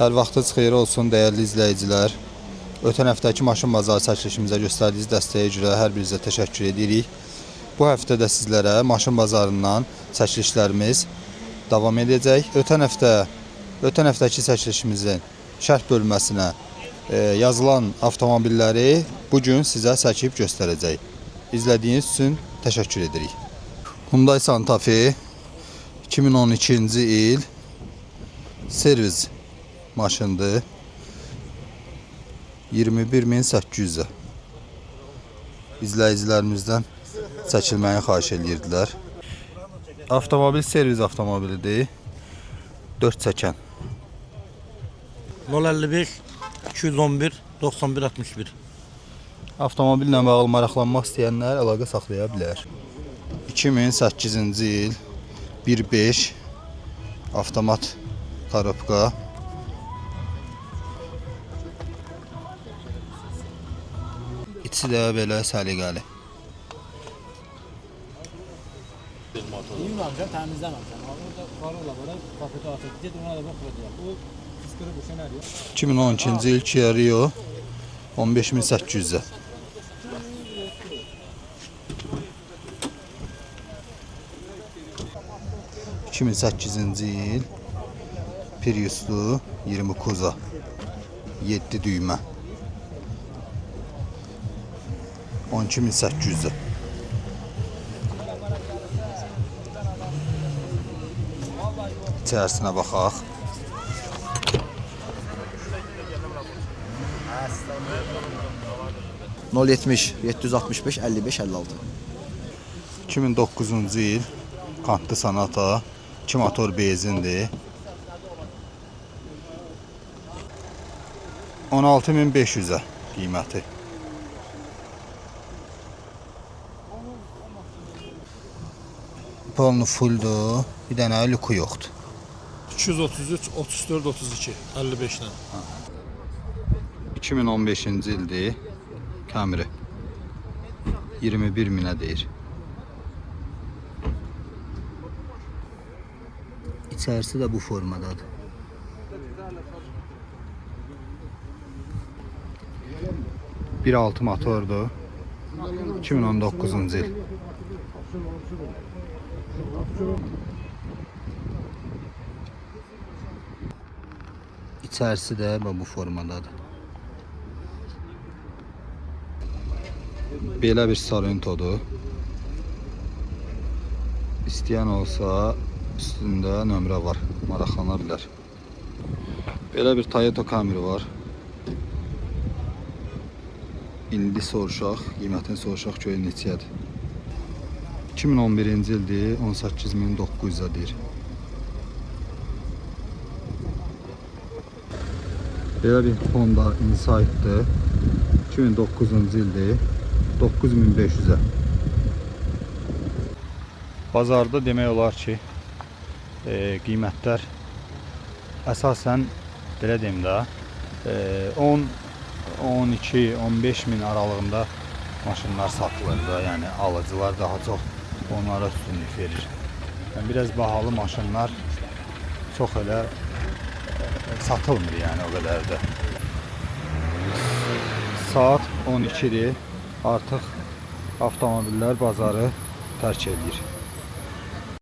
Hər vaxtınız xeyir olsun, dəyərli izləyicilər. Ötən həftəki maşın bazarı çəkilişimizə göstərdiyiniz dəstəyə görə hər birinizə təşəkkür edirik. Bu həftə də sizlərə maşın bazarından çəkilişlərimiz davam edəcək. Ötən həftəki çəkilişimizin şərh bölməsinə yazılan avtomobilləri bugün sizə çəkib göstərəcək. İzlədiyiniz üçün təşəkkür edirik. Hyundai Santa Fe 2012-ci il servis maşındır. 21.800'ə. İzləyicilərimizdən çəkilməyi xahiş edirdilər. Avtomobil servis avtomobilidir. 4 çəkən. 055 211 91 61. Avtomobillə bağlı maraqlanmaq istəyənlər əlaqə saxlaya bilər. 2008-ci il 1.5 avtomat korobka. İçi də belə səliqəli. Bilmirəm, təmizləməmişəm. Orada qarola var, kapıda atıb. Get ona da baxacaq. O fıskırı bu senaryo. 2012-ci il Kia Rio 15.800'ə. ...2008-ci il Prius'lu 20 Kuza 7 düymə 12.800'ə. İçərisinə baxaq. Nol 70 765 55 56. 2009-cu il Kantlı Sonata 2 motor benzindir. 16.500'ə qiyməti. Polnu fulldur. Bir dənə lüku yoxdur. 233 34 32 55 ilə. 2015-ci ildir. Camry 21.000'ə deyir. İçərisi də bu formadadır. Bir 1.6 motordur. 2019-cu il. İçərisi də bu formadadır. Belə bir Sorrento'dur. İstəyən olsa üstündə nömrə var, maraqlana bilər. Belə bir Toyota Camry var. İndi soruşaq, qiymətini soruşaq ki, neçədir. 2011-ci ildir, 18.900'ə deyir. Belə bir Honda Insight'dır. 2009-cu ildir, 9.500'ə. Bazarda demək olar ki, qiymətlər əsasən belə deyim də 10, 12, 15 min aralığında maşınlar satılır da, yəni alıcılar daha çox onlara üstünlük verir. Yəni biraz bahalı maşınlar çox elə satılmır, yəni o qədər də. Saat 12'dir. Artıq avtomobillər bazarı tərk edir.